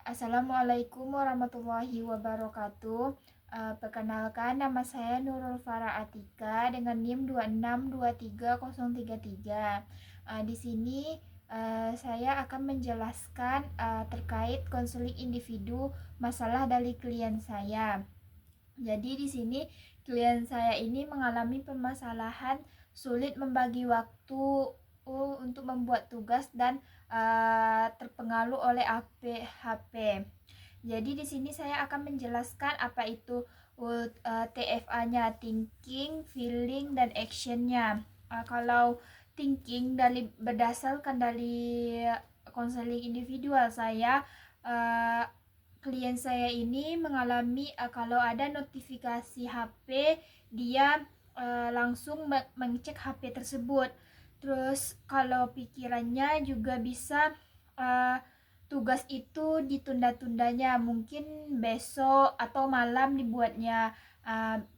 Assalamualaikum warahmatullahi wabarakatuh. Perkenalkan, nama saya Nurul Farah Atika dengan NIM 26230333. Di sini saya akan menjelaskan terkait konseling individu masalah dari klien saya. Jadi di sini klien saya ini mengalami permasalahan sulit membagi waktu untuk membuat tugas dan terpengaruh oleh HP. Jadi di sini saya akan menjelaskan apa itu TFA-nya, thinking, feeling, dan action-nya. Kalau thinking berdasarkan dari konseling individual saya, uh, klien saya ini mengalami kalau ada notifikasi HP, dia langsung mengecek HP tersebut. Terus kalau pikirannya juga bisa uh, tugas itu ditunda-tundanya, mungkin besok atau malam dibuatnya.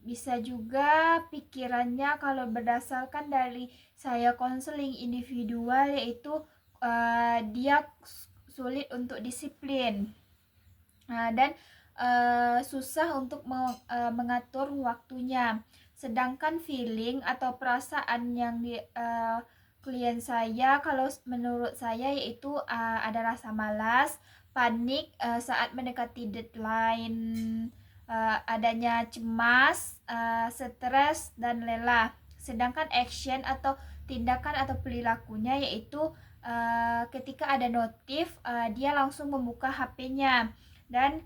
Bisa juga pikirannya kalau berdasarkan dari saya konseling individual, yaitu dia sulit untuk disiplin, dan susah untuk mengatur waktunya. Sedangkan feeling atau perasaan yang di klien saya, kalau menurut saya, yaitu ada rasa malas, panik saat mendekati deadline, adanya cemas, stres, dan lelah. Sedangkan action atau tindakan atau perilakunya yaitu ketika ada notif, dia langsung membuka HP-nya dan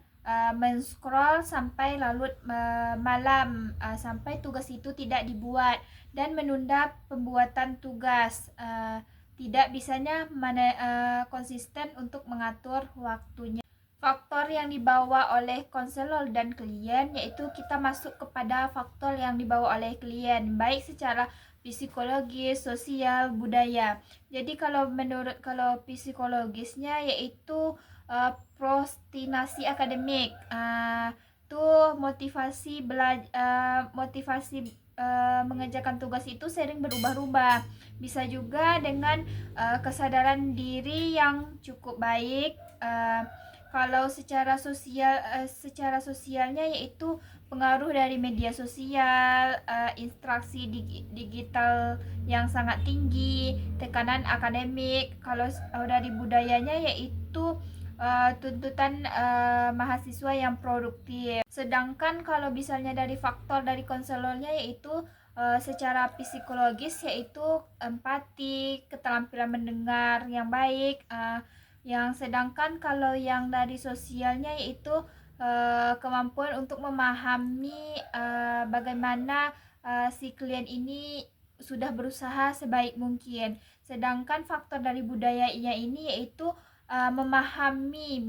men-scroll sampai larut malam, sampai tugas itu tidak dibuat, dan menunda pembuatan tugas. Tidak bisanya konsisten untuk mengatur waktunya. Faktor yang dibawa oleh konselor dan klien, yaitu kita masuk kepada faktor yang dibawa oleh klien, baik secara psikologis, sosial, budaya. Jadi kalau psikologisnya yaitu prostinasi akademik, tuh motivasi mengerjakan tugas itu sering berubah-ubah. Bisa juga dengan kesadaran diri yang cukup baik. Kalau secara sosialnya yaitu pengaruh dari media sosial, interaksi digital yang sangat tinggi, tekanan akademik. Kalau dari budayanya yaitu tuntutan mahasiswa yang produktif. Sedangkan kalau misalnya dari faktor dari konselornya yaitu secara psikologis, yaitu empati, keterampilan mendengar yang baik. Yang sedangkan kalau yang dari sosialnya yaitu kemampuan untuk memahami bagaimana si klien ini sudah berusaha sebaik mungkin. Sedangkan faktor dari budayanya ini yaitu memahami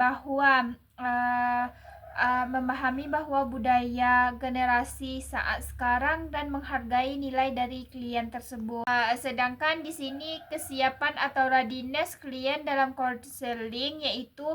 bahwa budaya generasi saat sekarang dan menghargai nilai dari klien tersebut. Sedangkan di sini kesiapan atau readiness klien dalam counseling yaitu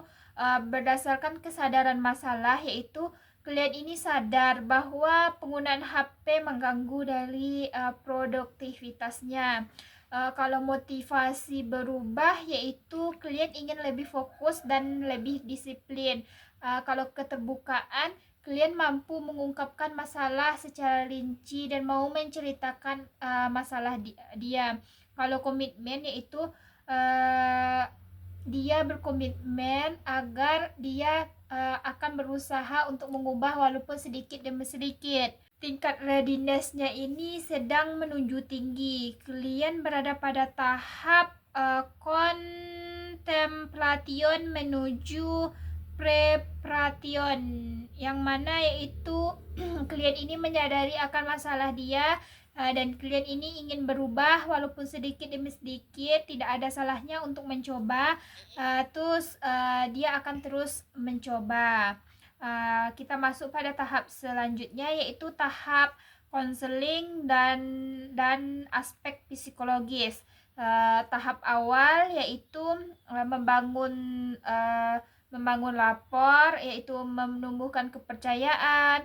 berdasarkan kesadaran masalah, yaitu klien ini sadar bahwa penggunaan HP mengganggu dari produktivitasnya. Kalau motivasi berubah, yaitu klien ingin lebih fokus dan lebih disiplin. Kalau keterbukaan, klien mampu mengungkapkan masalah secara rinci dan mau menceritakan masalah dia. Kalau komitmen, yaitu dia berkomitmen agar dia akan berusaha untuk mengubah walaupun sedikit demi sedikit. Tingkat readiness-nya ini sedang menuju tinggi. Klien berada pada tahap contemplation menuju preparation, yang mana yaitu klien ini menyadari akan masalah dia, dan klien ini ingin berubah walaupun sedikit demi sedikit. Tidak ada salahnya untuk mencoba. Terus dia akan terus mencoba. Kita masuk pada tahap selanjutnya, yaitu tahap konseling dan aspek psikologis. Tahap awal yaitu membangun lapor, yaitu menumbuhkan kepercayaan,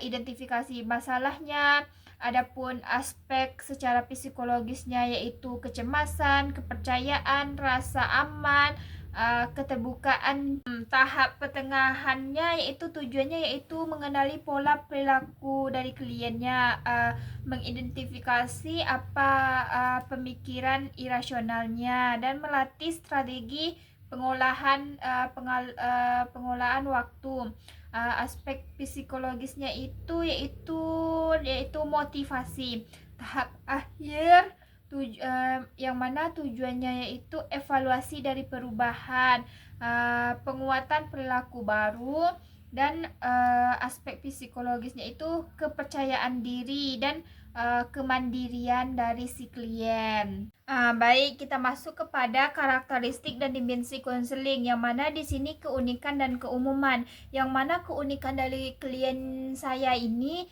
identifikasi masalahnya. Adapun aspek secara psikologisnya yaitu kecemasan, kepercayaan, rasa aman, keterbukaan. Tahap pertengahannya yaitu tujuannya yaitu mengenali pola perilaku dari kliennya, mengidentifikasi apa pemikiran irasionalnya dan melatih strategi pengolahan waktu. Aspek psikologisnya itu yaitu motivasi. Tahap akhir yang mana tujuannya yaitu evaluasi dari perubahan, penguatan perilaku baru, dan aspek psikologisnya itu kepercayaan diri dan kemandirian dari si klien. Baik, kita masuk kepada karakteristik dan dimensi konseling, yang mana di sini keunikan dan keumuman. Yang mana keunikan dari klien saya ini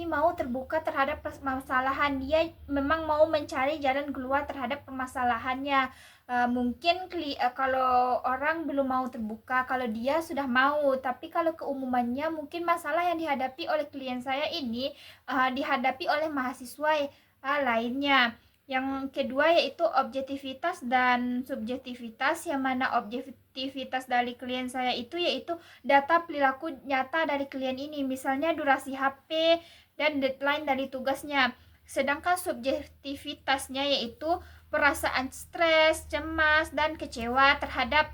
mau terbuka terhadap permasalahan. Dia memang mau mencari jalan keluar terhadap permasalahannya. Mungkin kalau orang belum mau terbuka, kalau dia sudah mau. Tapi kalau keumumannya, mungkin masalah yang dihadapi oleh klien saya ini dihadapi oleh mahasiswa lainnya. Yang kedua yaitu objektivitas dan subjektivitas, yang mana objektivitas dari klien saya itu yaitu data perilaku nyata dari klien ini, misalnya durasi HP dan deadline dari tugasnya. Sedangkan subjektivitasnya yaitu perasaan stres, cemas, dan kecewa terhadap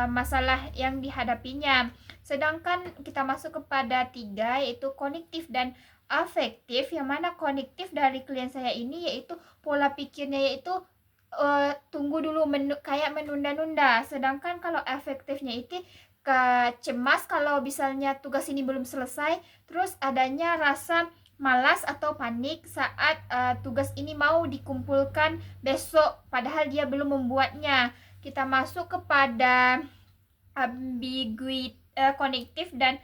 masalah yang dihadapinya. Sedangkan kita masuk kepada 3 yaitu kognitif dan afektif, yang mana kognitif dari klien saya ini yaitu pola pikirnya yaitu tunggu dulu, kayak menunda-nunda. Sedangkan kalau efektifnya itu cemas kalau misalnya tugas ini belum selesai, terus adanya rasa malas atau panik saat tugas ini mau dikumpulkan besok padahal dia belum membuatnya. Kita masuk kepada kognitif dan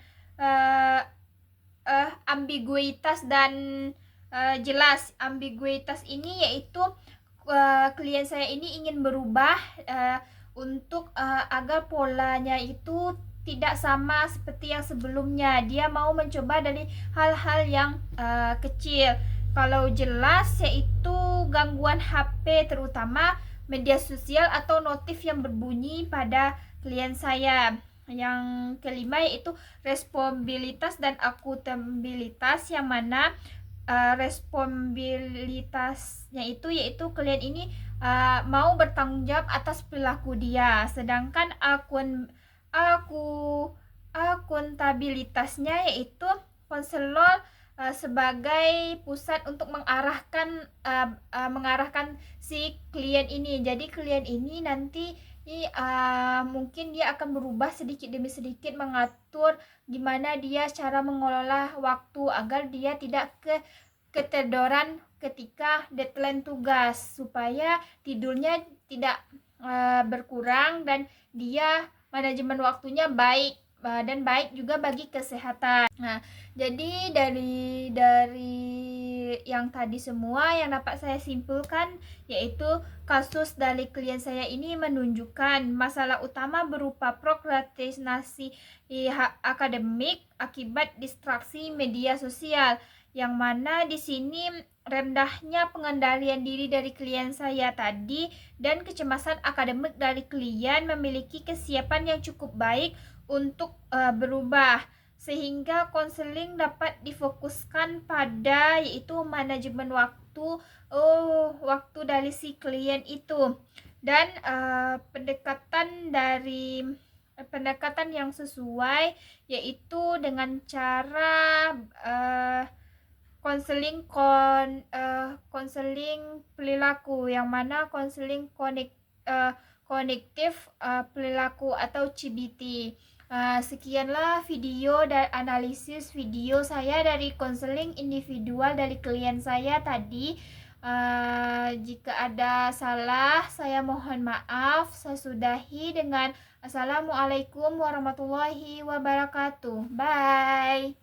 ambiguitas dan jelas. Ambiguitas ini yaitu klien saya ini ingin berubah untuk agar polanya itu tidak sama seperti yang sebelumnya. Dia mau mencoba dari hal-hal yang kecil. Kalau jelas yaitu gangguan HP, terutama media sosial atau notif yang berbunyi pada klien saya. Yang kelima yaitu responsibilitas dan akuntabilitas, yang mana responsibilitasnya itu yaitu klien ini mau bertanggung jawab atas perilaku dia. Sedangkan akuntabilitasnya yaitu konselor sebagai pusat untuk mengarahkan si klien ini. Jadi klien ini nanti mungkin dia akan berubah sedikit demi sedikit, mengatur gimana dia cara mengelola waktu agar dia tidak ketedoran ketika deadline tugas, supaya tidurnya tidak berkurang dan dia manajemen waktunya baik dan baik juga bagi kesehatan. Nah, jadi dari yang tadi semua yang dapat saya simpulkan yaitu kasus dari klien saya ini menunjukkan masalah utama berupa prokrastinasi akademik akibat distraksi media sosial, yang mana di sini rendahnya pengendalian diri dari klien saya tadi dan kecemasan akademik dari klien memiliki kesiapan yang cukup baik untuk berubah, sehingga konseling dapat difokuskan pada yaitu manajemen waktu dari si klien itu, dan pendekatan yang sesuai yaitu dengan cara konseling perilaku, yang mana konseling kognitif perilaku atau CBT. Sekianlah video dan analisis video saya dari konseling individual dari klien saya tadi. Jika ada salah, saya mohon maaf. Saya sudahi dengan Assalamualaikum warahmatullahi wabarakatuh. Bye.